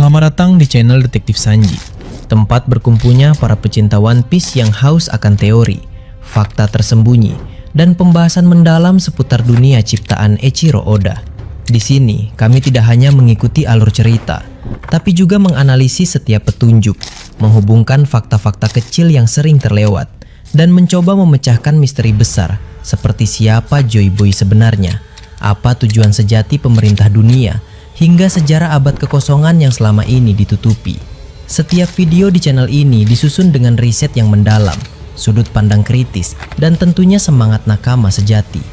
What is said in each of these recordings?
Selamat datang di channel Detektif Sanji, tempat berkumpulnya para pecinta One Piece yang haus akan teori, fakta tersembunyi, dan pembahasan mendalam seputar dunia ciptaan Eiichiro Oda. Di sini, kami tidak hanya mengikuti alur cerita, tapi juga menganalisis setiap petunjuk, menghubungkan fakta-fakta kecil yang sering terlewat, dan mencoba memecahkan misteri besar seperti siapa Joy Boy sebenarnya, apa tujuan sejati pemerintah dunia, hingga sejarah abad kekosongan yang selama ini ditutupi. Setiap video di channel ini disusun dengan riset yang mendalam, sudut pandang kritis, dan tentunya semangat nakama sejati.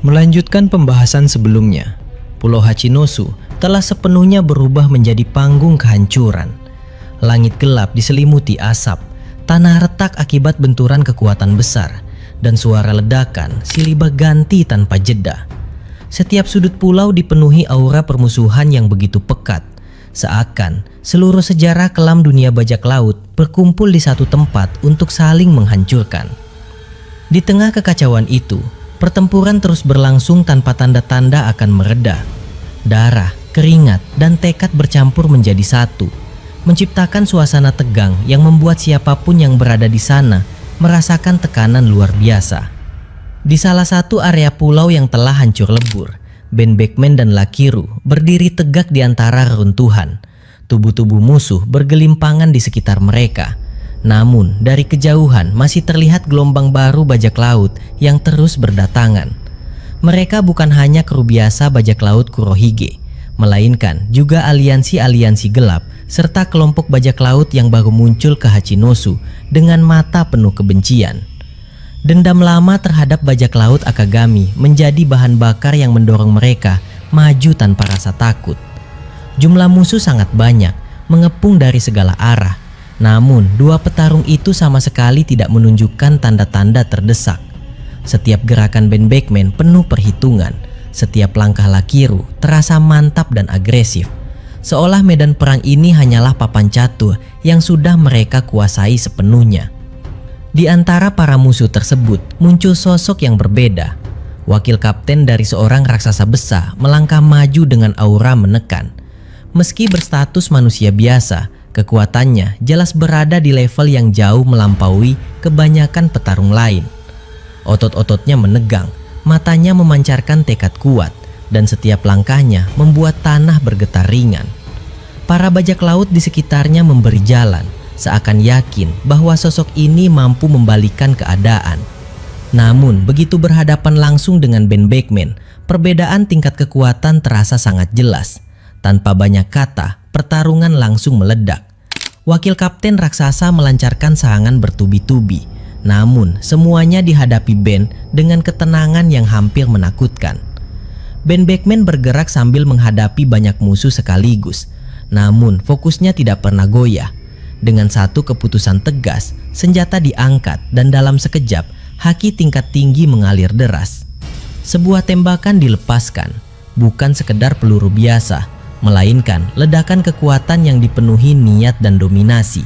Melanjutkan pembahasan sebelumnya, Pulau Hachinosu telah sepenuhnya berubah menjadi panggung kehancuran. Langit gelap diselimuti asap, tanah retak akibat benturan kekuatan besar, dan suara ledakan silih berganti tanpa jeda. Setiap sudut pulau dipenuhi aura permusuhan yang begitu pekat, seakan seluruh sejarah kelam dunia bajak laut berkumpul di satu tempat untuk saling menghancurkan. Di tengah kekacauan itu, pertempuran terus berlangsung tanpa tanda-tanda akan mereda. Darah, keringat, dan tekad bercampur menjadi satu, menciptakan suasana tegang yang membuat siapapun yang berada di sana merasakan tekanan luar biasa. Di salah satu area pulau yang telah hancur lebur, Ben Beckman dan Lakiru berdiri tegak di antara reruntuhan. Tubuh-tubuh musuh bergelimpangan di sekitar mereka. Namun, dari kejauhan masih terlihat gelombang baru bajak laut yang terus berdatangan. Mereka bukan hanya kru biasa bajak laut Kurohige, melainkan juga aliansi-aliansi gelap serta kelompok bajak laut yang baru muncul ke Hachinosu dengan mata penuh kebencian. Dendam lama terhadap bajak laut Akagami menjadi bahan bakar yang mendorong mereka maju tanpa rasa takut. Jumlah musuh sangat banyak, mengepung dari segala arah. Namun, dua petarung itu sama sekali tidak menunjukkan tanda-tanda terdesak. Setiap gerakan Ben Beckman penuh perhitungan. Setiap langkah Lakiru terasa mantap dan agresif. Seolah medan perang ini hanyalah papan catur yang sudah mereka kuasai sepenuhnya. Di antara para musuh tersebut muncul sosok yang berbeda. Wakil kapten dari seorang raksasa besar melangkah maju dengan aura menekan. Meski berstatus manusia biasa, kekuatannya jelas berada di level yang jauh melampaui kebanyakan petarung lain. Otot-ototnya menegang, matanya memancarkan tekad kuat, dan setiap langkahnya membuat tanah bergetar ringan. Para bajak laut di sekitarnya memberi jalan, seakan yakin bahwa sosok ini mampu membalikan keadaan. Namun, begitu berhadapan langsung dengan Ben Beckman, perbedaan tingkat kekuatan terasa sangat jelas. Tanpa banyak kata, pertarungan langsung meledak. Wakil kapten raksasa melancarkan serangan bertubi-tubi. Namun, semuanya dihadapi Ben dengan ketenangan yang hampir menakutkan. Ben Beckman bergerak sambil menghadapi banyak musuh sekaligus. Namun, fokusnya tidak pernah goyah. Dengan satu keputusan tegas, senjata diangkat dan dalam sekejap, haki tingkat tinggi mengalir deras. Sebuah tembakan dilepaskan, bukan sekedar peluru biasa, melainkan ledakan kekuatan yang dipenuhi niat dan dominasi.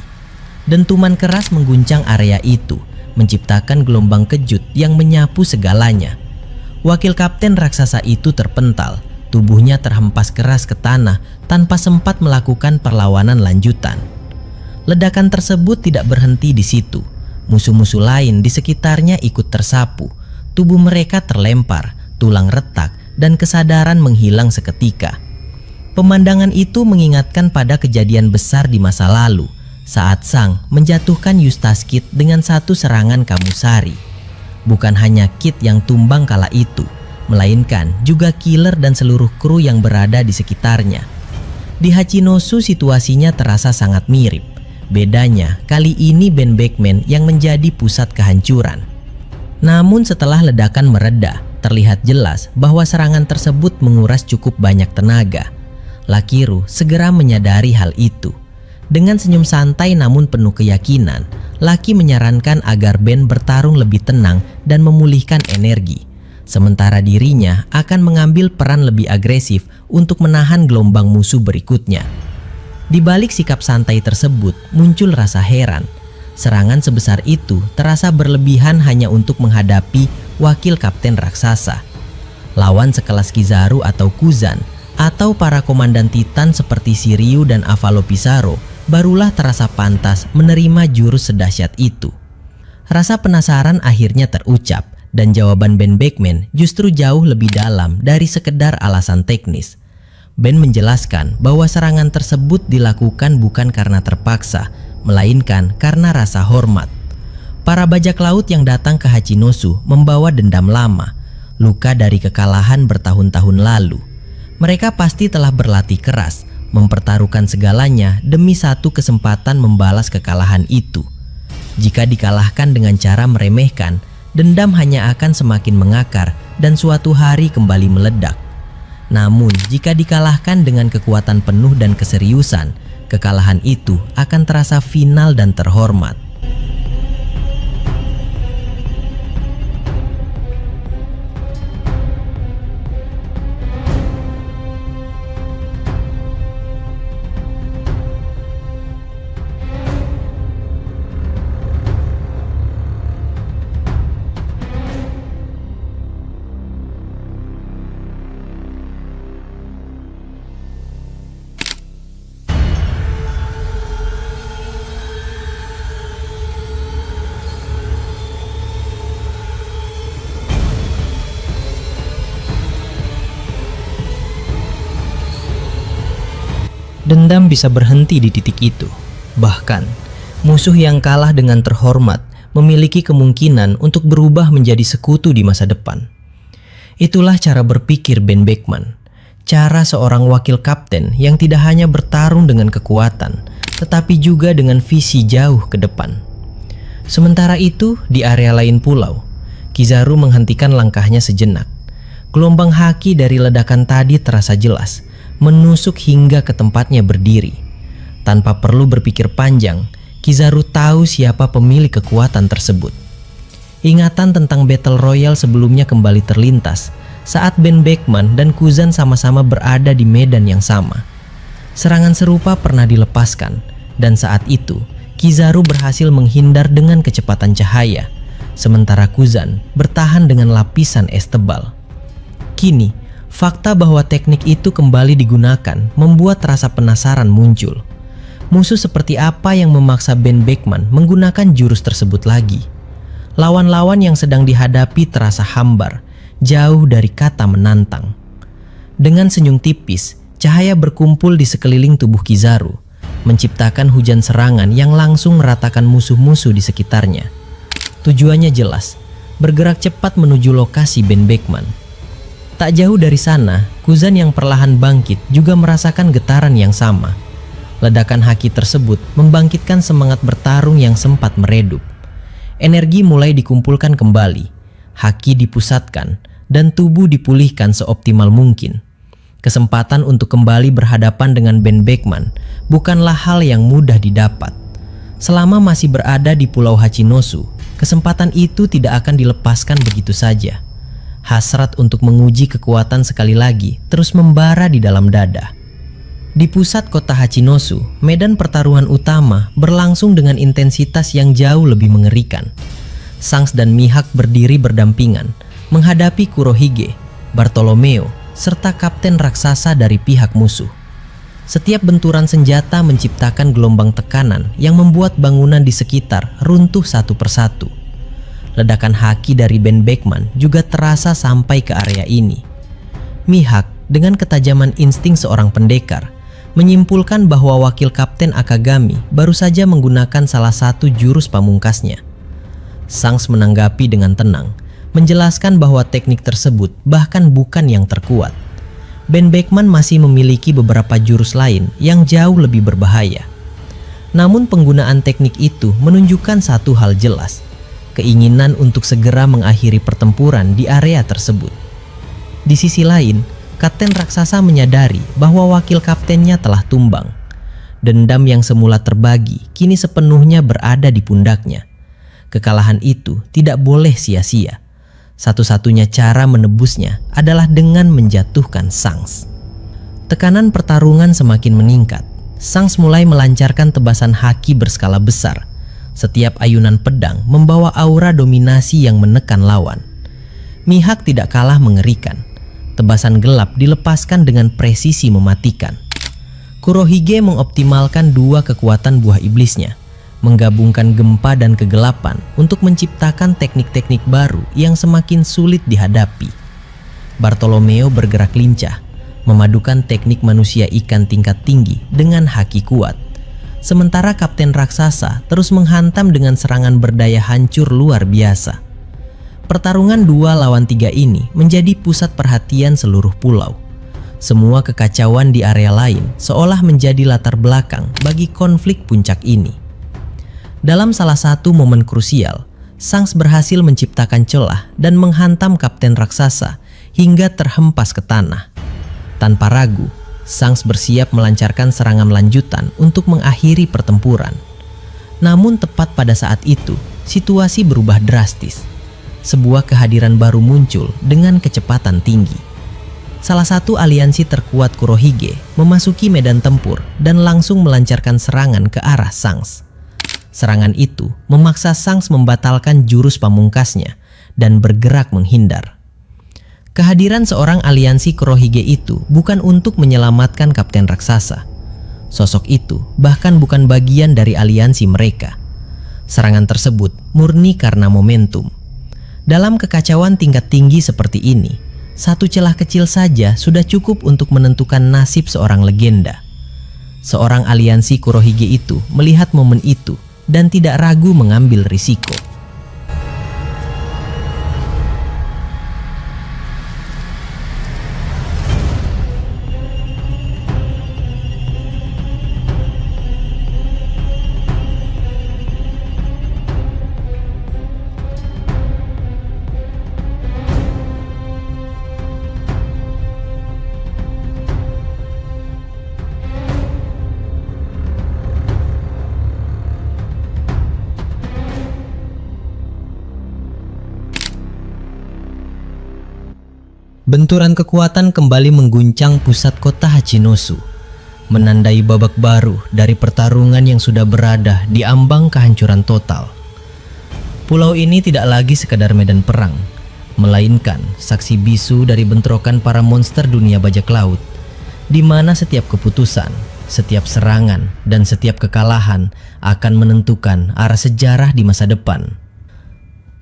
Dentuman keras mengguncang area itu, menciptakan gelombang kejut yang menyapu segalanya. Wakil kapten raksasa itu terpental, tubuhnya terhempas keras ke tanah tanpa sempat melakukan perlawanan lanjutan. Ledakan tersebut tidak berhenti di situ. Musuh-musuh lain di sekitarnya ikut tersapu. Tubuh mereka terlempar, tulang retak, dan kesadaran menghilang seketika. Pemandangan itu mengingatkan pada kejadian besar di masa lalu, saat Sang menjatuhkan Eustace Kid dengan satu serangan Kamusari. Bukan hanya Kid yang tumbang kala itu, melainkan juga Killer dan seluruh kru yang berada di sekitarnya. Di Hachinosu situasinya terasa sangat mirip. Bedanya, kali ini Ben Beckman yang menjadi pusat kehancuran. Namun setelah ledakan mereda, terlihat jelas bahwa serangan tersebut menguras cukup banyak tenaga. Lakiru segera menyadari hal itu. Dengan senyum santai namun penuh keyakinan, Lucky menyarankan agar Ben bertarung lebih tenang dan memulihkan energi. sementara dirinya akan mengambil peran lebih agresif untuk menahan gelombang musuh berikutnya. Di balik sikap santai tersebut muncul rasa heran. Serangan sebesar itu terasa berlebihan hanya untuk menghadapi wakil kapten raksasa. Lawan sekelas Kizaru atau Kuzan, atau para komandan Titan seperti Shiryu dan Avalokitaro, barulah terasa pantas menerima jurus sedahsyat itu. Rasa penasaran akhirnya terucap, dan jawaban Ben Beckman justru jauh lebih dalam dari sekedar alasan teknis. Ben menjelaskan bahwa serangan tersebut dilakukan bukan karena terpaksa, melainkan karena rasa hormat. Para bajak laut yang datang ke Hachinosu membawa dendam lama, luka dari kekalahan bertahun-tahun lalu. Mereka pasti telah berlatih keras, mempertaruhkan segalanya demi satu kesempatan membalas kekalahan itu. Jika dikalahkan dengan cara meremehkan, dendam hanya akan semakin mengakar dan suatu hari kembali meledak. Namun, jika dikalahkan dengan kekuatan penuh dan keseriusan, kekalahan itu akan terasa final dan terhormat. Dendam bisa berhenti di titik itu. Bahkan, musuh yang kalah dengan terhormat memiliki kemungkinan untuk berubah menjadi sekutu di masa depan. Itulah cara berpikir Ben Beckman, cara seorang wakil kapten yang tidak hanya bertarung dengan kekuatan, tetapi juga dengan visi jauh ke depan. Sementara itu, di area lain pulau, Kizaru menghentikan langkahnya sejenak. Gelombang haki dari ledakan tadi terasa jelas, menusuk hingga ke tempatnya berdiri. Tanpa perlu berpikir panjang, Kizaru tahu siapa pemilik kekuatan tersebut. Ingatan tentang Battle Royale sebelumnya kembali terlintas saat Ben Beckman dan Kuzan sama-sama berada di medan yang sama. Serangan serupa pernah dilepaskan, dan saat itu Kizaru berhasil menghindar dengan kecepatan cahaya, sementara Kuzan bertahan dengan lapisan es tebal. Kini, fakta bahwa teknik itu kembali digunakan membuat rasa penasaran muncul. Musuh seperti apa yang memaksa Ben Beckman menggunakan jurus tersebut lagi? Lawan-lawan yang sedang dihadapi terasa hambar, jauh dari kata menantang. Dengan senyum tipis, cahaya berkumpul di sekeliling tubuh Kizaru, menciptakan hujan serangan yang langsung meratakan musuh-musuh di sekitarnya. Tujuannya jelas, bergerak cepat menuju lokasi Ben Beckman. Tak jauh dari sana, Kuzan yang perlahan bangkit juga merasakan getaran yang sama. Ledakan haki tersebut membangkitkan semangat bertarung yang sempat meredup. Energi mulai dikumpulkan kembali, haki dipusatkan, dan tubuh dipulihkan seoptimal mungkin. Kesempatan untuk kembali berhadapan dengan Ben Beckman bukanlah hal yang mudah didapat. Selama masih berada di Pulau Hachinosu, kesempatan itu tidak akan dilepaskan begitu saja. Hasrat untuk menguji kekuatan sekali lagi terus membara di dalam dada. Di pusat kota Hachinosu, medan pertaruhan utama berlangsung dengan intensitas yang jauh lebih mengerikan. Shanks dan Mihawk berdiri berdampingan, menghadapi Kurohige, Bartolomeo, serta kapten raksasa dari pihak musuh. Setiap benturan senjata menciptakan gelombang tekanan yang membuat bangunan di sekitar runtuh satu persatu. Ledakan haki dari Ben Beckman juga terasa sampai ke area ini. Mihawk dengan ketajaman insting seorang pendekar menyimpulkan bahwa wakil kapten Akagami baru saja menggunakan salah satu jurus pamungkasnya. Shanks menanggapi dengan tenang, menjelaskan bahwa teknik tersebut bahkan bukan yang terkuat. Ben Beckman masih memiliki beberapa jurus lain yang jauh lebih berbahaya. Namun penggunaan teknik itu menunjukkan satu hal jelas, keinginan untuk segera mengakhiri pertempuran di area tersebut. Di sisi lain, kapten raksasa menyadari bahwa wakil kaptennya telah tumbang. Dendam yang semula terbagi kini sepenuhnya berada di pundaknya. Kekalahan itu tidak boleh sia-sia. Satu-satunya cara menebusnya adalah dengan menjatuhkan Shanks. Tekanan pertarungan semakin meningkat. Shanks mulai melancarkan tebasan haki berskala besar. Setiap ayunan pedang membawa aura dominasi yang menekan lawan. Mihawk tidak kalah mengerikan. Tebasan gelap dilepaskan dengan presisi mematikan. Kurohige mengoptimalkan dua kekuatan buah iblisnya, menggabungkan gempa dan kegelapan untuk menciptakan teknik-teknik baru yang semakin sulit dihadapi. Bartolomeo bergerak lincah, memadukan teknik manusia ikan tingkat tinggi dengan haki kuat. Sementara Kapten Raksasa terus menghantam dengan serangan berdaya hancur luar biasa. Pertarungan 2 lawan 3 ini menjadi pusat perhatian seluruh pulau. Semua kekacauan di area lain seolah menjadi latar belakang bagi konflik puncak ini. Dalam salah satu momen krusial, Shanks berhasil menciptakan celah dan menghantam Kapten Raksasa hingga terhempas ke tanah. Tanpa ragu, Shanks bersiap melancarkan serangan lanjutan untuk mengakhiri pertempuran. Namun tepat pada saat itu, situasi berubah drastis. Sebuah kehadiran baru muncul dengan kecepatan tinggi. Salah satu aliansi terkuat Kurohige memasuki medan tempur dan langsung melancarkan serangan ke arah Shanks. Serangan itu memaksa Shanks membatalkan jurus pamungkasnya dan bergerak menghindar. Kehadiran seorang aliansi Kurohige itu bukan untuk menyelamatkan Kapten Raksasa. Sosok itu bahkan bukan bagian dari aliansi mereka. Serangan tersebut murni karena momentum. Dalam kekacauan tingkat tinggi seperti ini, satu celah kecil saja sudah cukup untuk menentukan nasib seorang legenda. Seorang aliansi Kurohige itu melihat momen itu dan tidak ragu mengambil risiko. Benturan kekuatan kembali mengguncang pusat kota Hachinosu, menandai babak baru dari pertarungan yang sudah berada di ambang kehancuran total. Pulau ini tidak lagi sekadar medan perang, melainkan saksi bisu dari bentrokan para monster dunia bajak laut, di mana setiap keputusan, setiap serangan, dan setiap kekalahan akan menentukan arah sejarah di masa depan.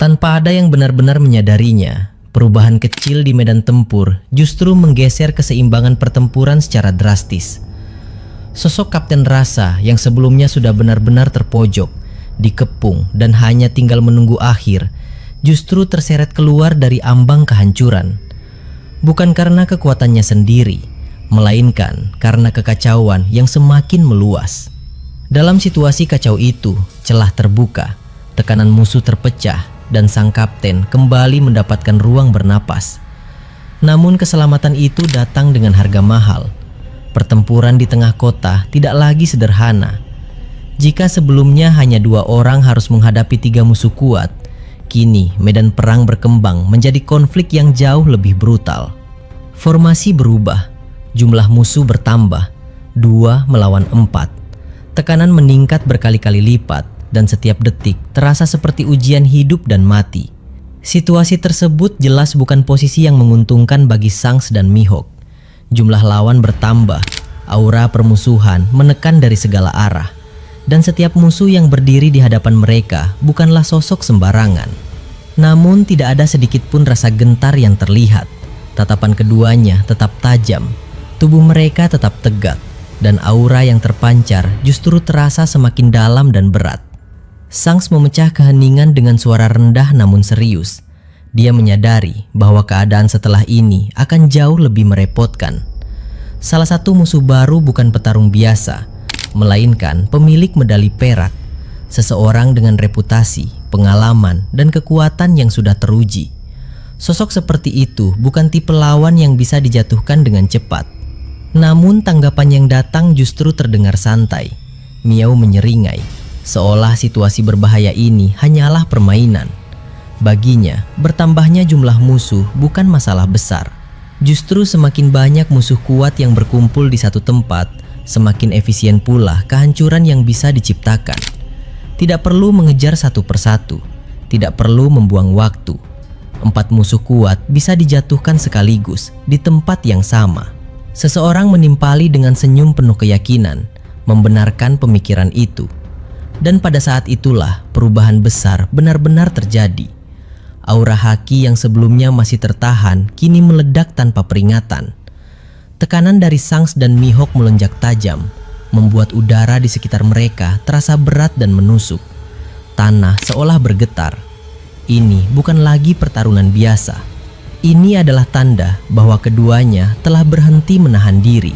Tanpa ada yang benar-benar menyadarinya, perubahan kecil di medan tempur justru menggeser keseimbangan pertempuran secara drastis. Sosok Kapten Rasa yang sebelumnya sudah benar-benar terpojok, dikepung dan hanya tinggal menunggu akhir, justru terseret keluar dari ambang kehancuran. Bukan karena kekuatannya sendiri, melainkan karena kekacauan yang semakin meluas. Dalam situasi kacau itu, celah terbuka, tekanan musuh terpecah, dan sang kapten kembali mendapatkan ruang bernapas. Namun keselamatan itu datang dengan harga mahal. Pertempuran di tengah kota tidak lagi sederhana. Jika sebelumnya hanya 2 orang harus menghadapi 3 musuh kuat, kini medan perang berkembang menjadi konflik yang jauh lebih brutal. Formasi berubah, jumlah musuh bertambah, 2 melawan 4. Tekanan meningkat berkali-kali lipat, dan setiap detik terasa seperti ujian hidup dan mati. Situasi tersebut jelas bukan posisi yang menguntungkan bagi Shanks dan Mihawk. Jumlah lawan bertambah, aura permusuhan menekan dari segala arah, dan setiap musuh yang berdiri di hadapan mereka bukanlah sosok sembarangan. Namun tidak ada sedikit pun rasa gentar yang terlihat. Tatapan keduanya tetap tajam, tubuh mereka tetap tegak, dan aura yang terpancar justru terasa semakin dalam dan berat. Shanks memecah keheningan dengan suara rendah namun serius. Dia menyadari bahwa keadaan setelah ini akan jauh lebih merepotkan. Salah satu musuh baru bukan petarung biasa, melainkan pemilik medali perak. Seseorang dengan reputasi, pengalaman, dan kekuatan yang sudah teruji. Sosok seperti itu bukan tipe lawan yang bisa dijatuhkan dengan cepat. Namun tanggapan yang datang justru terdengar santai. Miao menyeringai, seolah situasi berbahaya ini hanyalah permainan. Baginya, bertambahnya jumlah musuh bukan masalah besar. Justru semakin banyak musuh kuat yang berkumpul di satu tempat, semakin efisien pula kehancuran yang bisa diciptakan. Tidak perlu mengejar satu persatu, tidak perlu membuang waktu. 4 musuh kuat bisa dijatuhkan sekaligus di tempat yang sama. Seseorang menimpali dengan senyum penuh keyakinan, membenarkan pemikiran itu. Dan pada saat itulah perubahan besar benar-benar terjadi. Aura haki yang sebelumnya masih tertahan kini meledak tanpa peringatan. Tekanan dari Shanks dan Mihawk melonjak tajam, membuat udara di sekitar mereka terasa berat dan menusuk. Tanah seolah bergetar. Ini bukan lagi pertarungan biasa. Ini adalah tanda bahwa keduanya telah berhenti menahan diri.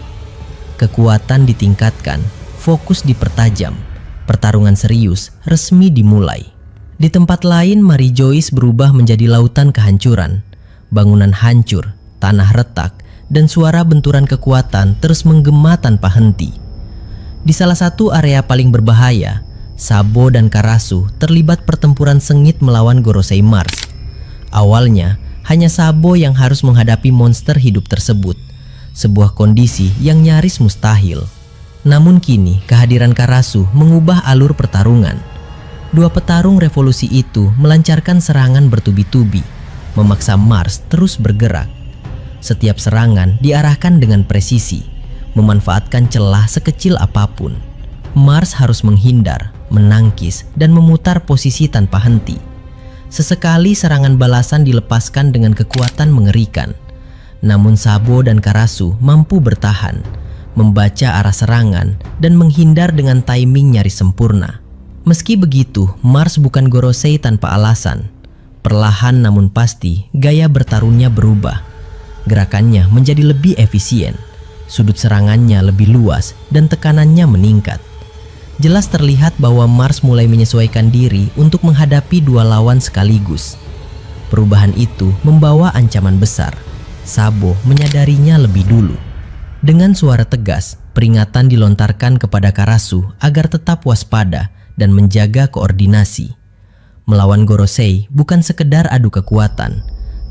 Kekuatan ditingkatkan, fokus dipertajam. Pertarungan serius resmi dimulai. Di tempat lain, Mary Joyce berubah menjadi lautan kehancuran. Bangunan hancur, tanah retak, dan suara benturan kekuatan terus menggema tanpa henti. Di salah satu area paling berbahaya, Sabo dan Karasu terlibat pertempuran sengit melawan Gorosei Mars. Awalnya, hanya Sabo yang harus menghadapi monster hidup tersebut, sebuah kondisi yang nyaris mustahil. Namun kini, kehadiran Karasu mengubah alur pertarungan. 2 petarung revolusi itu melancarkan serangan bertubi-tubi, memaksa Mars terus bergerak. Setiap serangan diarahkan dengan presisi, memanfaatkan celah sekecil apapun. Mars harus menghindar, menangkis, dan memutar posisi tanpa henti. Sesekali serangan balasan dilepaskan dengan kekuatan mengerikan. Namun Sabo dan Karasu mampu bertahan, membaca arah serangan, dan menghindar dengan timing nyaris sempurna. Meski begitu, Mars bukan Gorosei tanpa alasan. Perlahan namun pasti, gaya bertarungnya berubah. Gerakannya menjadi lebih efisien, sudut serangannya lebih luas, dan tekanannya meningkat. Jelas terlihat bahwa Mars mulai menyesuaikan diri untuk menghadapi 2 lawan sekaligus. Perubahan itu membawa ancaman besar. Sabo menyadarinya lebih dulu. Dengan suara tegas, peringatan dilontarkan kepada Karasu agar tetap waspada dan menjaga koordinasi. Melawan Gorosei bukan sekedar adu kekuatan.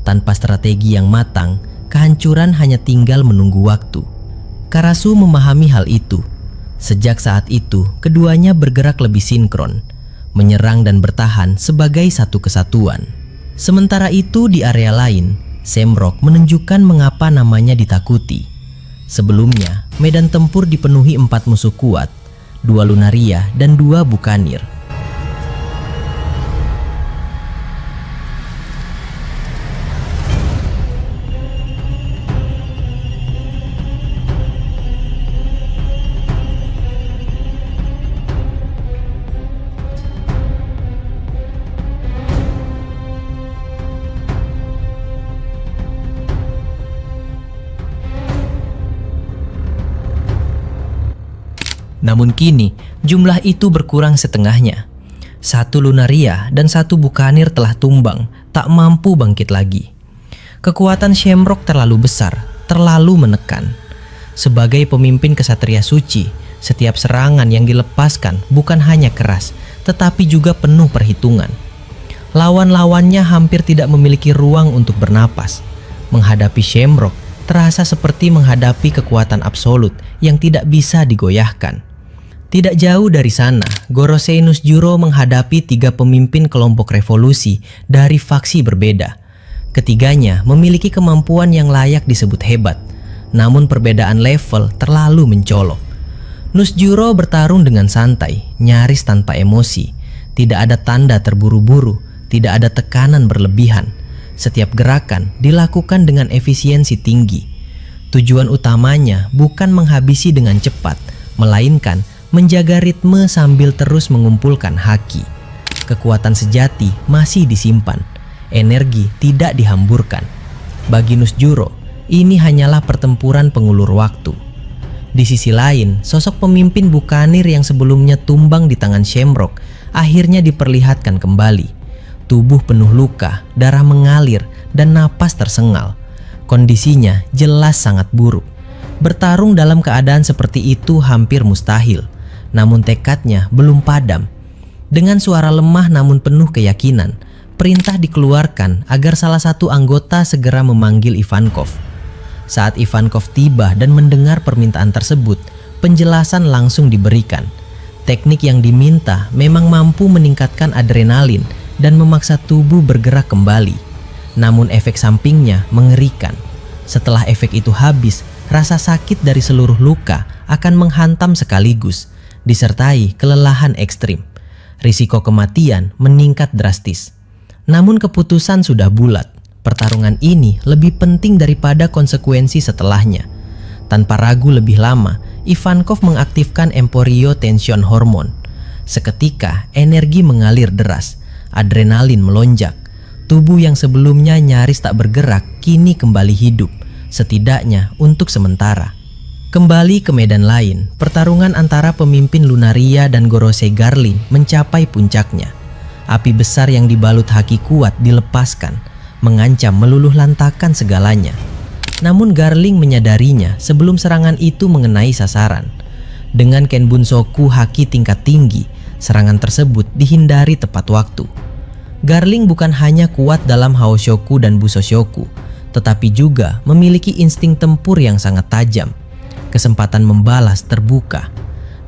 Tanpa strategi yang matang, kehancuran hanya tinggal menunggu waktu. Karasu memahami hal itu. Sejak saat itu, keduanya bergerak lebih sinkron, menyerang dan bertahan sebagai satu kesatuan. Sementara itu di area lain, Shamrock menunjukkan mengapa namanya ditakuti. Sebelumnya, medan tempur dipenuhi 4 musuh kuat, 2 Lunaria dan 2 Bukanir. Namun kini, jumlah itu berkurang setengahnya. 1 Lunaria dan 1 Bukanir telah tumbang, tak mampu bangkit lagi. Kekuatan Shamrock terlalu besar, terlalu menekan. Sebagai pemimpin kesatria suci, setiap serangan yang dilepaskan bukan hanya keras, tetapi juga penuh perhitungan. Lawan-lawannya hampir tidak memiliki ruang untuk bernapas. Menghadapi Shamrock terasa seperti menghadapi kekuatan absolut yang tidak bisa digoyahkan. Tidak jauh dari sana, Gorosei Nusjuro menghadapi 3 pemimpin kelompok revolusi dari faksi berbeda. Ketiganya memiliki kemampuan yang layak disebut hebat, namun perbedaan level terlalu mencolok. Nusjuro bertarung dengan santai, nyaris tanpa emosi. Tidak ada tanda terburu-buru, tidak ada tekanan berlebihan. Setiap gerakan dilakukan dengan efisiensi tinggi. Tujuan utamanya bukan menghabisi dengan cepat, melainkan menjaga ritme sambil terus mengumpulkan haki. Kekuatan sejati masih disimpan, energi tidak dihamburkan. Bagi Nusjuro, ini hanyalah pertempuran pengulur waktu. Di sisi lain, sosok pemimpin Bukanir yang sebelumnya tumbang di tangan Shamrock akhirnya diperlihatkan kembali. Tubuh penuh luka, darah mengalir, dan napas tersengal. Kondisinya jelas sangat buruk. Bertarung dalam keadaan seperti itu hampir mustahil. Namun tekadnya belum padam. Dengan suara lemah namun penuh keyakinan, perintah dikeluarkan agar salah satu anggota segera memanggil Ivankov. Saat Ivankov tiba dan mendengar permintaan tersebut, penjelasan langsung diberikan. Teknik yang diminta memang mampu meningkatkan adrenalin dan memaksa tubuh bergerak kembali. Namun efek sampingnya mengerikan. Setelah efek itu habis, rasa sakit dari seluruh luka akan menghantam sekaligus, disertai kelelahan ekstrim. Risiko kematian meningkat drastis. Namun keputusan sudah bulat. Pertarungan ini lebih penting daripada konsekuensi setelahnya. Tanpa ragu lebih lama, Ivankov mengaktifkan emporiotension hormon. Seketika, energi mengalir deras, adrenalin melonjak. Tubuh yang sebelumnya nyaris tak bergerak kini kembali hidup, setidaknya untuk sementara. Kembali ke medan lain, pertarungan antara pemimpin Lunaria dan Gorosei Garling mencapai puncaknya. Api besar yang dibalut haki kuat dilepaskan, mengancam meluluh lantakan segalanya. Namun Garling menyadarinya sebelum serangan itu mengenai sasaran. Dengan Kenbunsoku haki tingkat tinggi, serangan tersebut dihindari tepat waktu. Garling bukan hanya kuat dalam Haoshoku dan Busoshoku, tetapi juga memiliki insting tempur yang sangat tajam. Kesempatan membalas terbuka.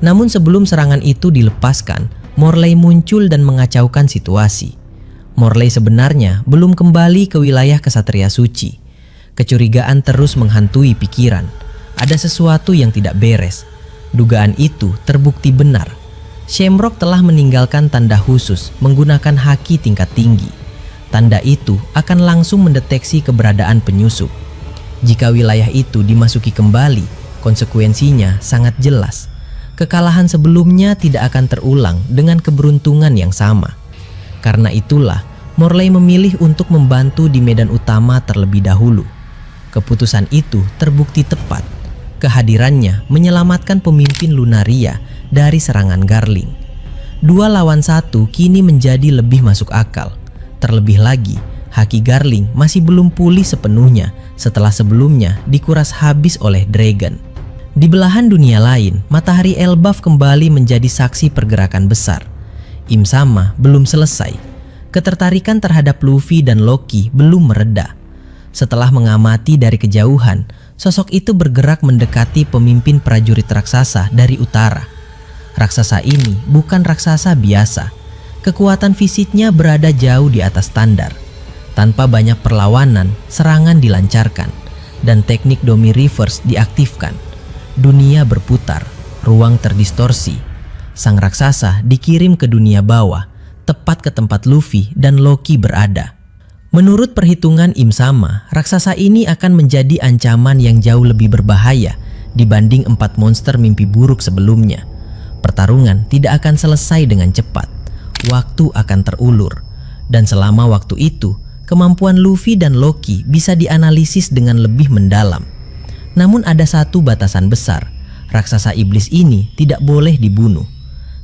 Namun sebelum serangan itu dilepaskan, Morley muncul dan mengacaukan situasi. Morley sebenarnya belum kembali ke wilayah Ksatria Suci. Kecurigaan terus menghantui pikiran. Ada sesuatu yang tidak beres. Dugaan itu terbukti benar. Shamrock telah meninggalkan tanda khusus menggunakan haki tingkat tinggi. Tanda itu akan langsung mendeteksi keberadaan penyusup. Jika wilayah itu dimasuki kembali, konsekuensinya sangat jelas. Kekalahan sebelumnya tidak akan terulang dengan keberuntungan yang sama. Karena itulah, Morley memilih untuk membantu di medan utama terlebih dahulu. Keputusan itu terbukti tepat. Kehadirannya menyelamatkan pemimpin Lunaria dari serangan Garling. 2 lawan 1 kini menjadi lebih masuk akal. Terlebih lagi, haki Garling masih belum pulih sepenuhnya setelah sebelumnya dikuras habis oleh Dragon. Di belahan dunia lain, Matahari Elbaf kembali menjadi saksi pergerakan besar. Im Sama belum selesai. Ketertarikan terhadap Luffy dan Loki belum mereda. Setelah mengamati dari kejauhan, sosok itu bergerak mendekati pemimpin prajurit raksasa dari utara. Raksasa ini bukan raksasa biasa. Kekuatan fisiknya berada jauh di atas standar. Tanpa banyak perlawanan, serangan dilancarkan dan teknik Domi Reverse diaktifkan. Dunia berputar, ruang terdistorsi. Sang raksasa dikirim ke dunia bawah, tepat ke tempat Luffy dan Loki berada. Menurut perhitungan Im Sama, raksasa ini akan menjadi ancaman yang jauh lebih berbahaya dibanding 4 monster mimpi buruk sebelumnya. Pertarungan tidak akan selesai dengan cepat. Waktu akan terulur. Dan selama waktu itu, kemampuan Luffy dan Loki bisa dianalisis dengan lebih mendalam. Namun ada satu batasan besar, raksasa iblis ini tidak boleh dibunuh.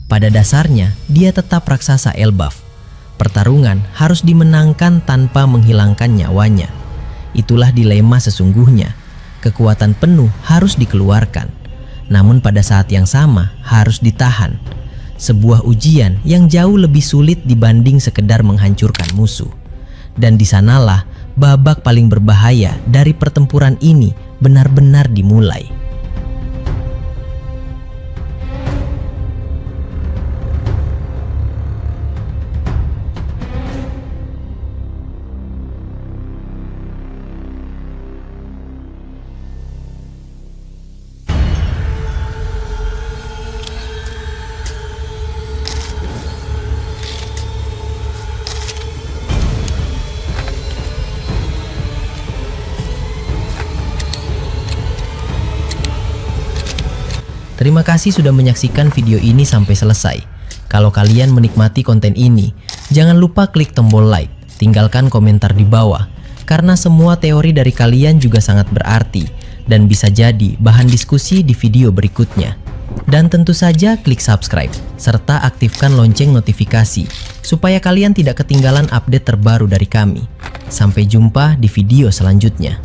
Pada dasarnya, dia tetap raksasa Elbaf. Pertarungan harus dimenangkan tanpa menghilangkan nyawanya. Itulah dilema sesungguhnya. Kekuatan penuh harus dikeluarkan, namun pada saat yang sama harus ditahan. Sebuah ujian yang jauh lebih sulit dibanding sekedar menghancurkan musuh. Dan di sanalah babak paling berbahaya dari pertempuran ini benar-benar dimulai. Terima kasih sudah menyaksikan video ini sampai selesai. Kalau kalian menikmati konten ini, jangan lupa klik tombol like, tinggalkan komentar di bawah, karena semua teori dari kalian juga sangat berarti dan bisa jadi bahan diskusi di video berikutnya. Dan tentu saja klik subscribe, serta aktifkan lonceng notifikasi, supaya kalian tidak ketinggalan update terbaru dari kami. Sampai jumpa di video selanjutnya.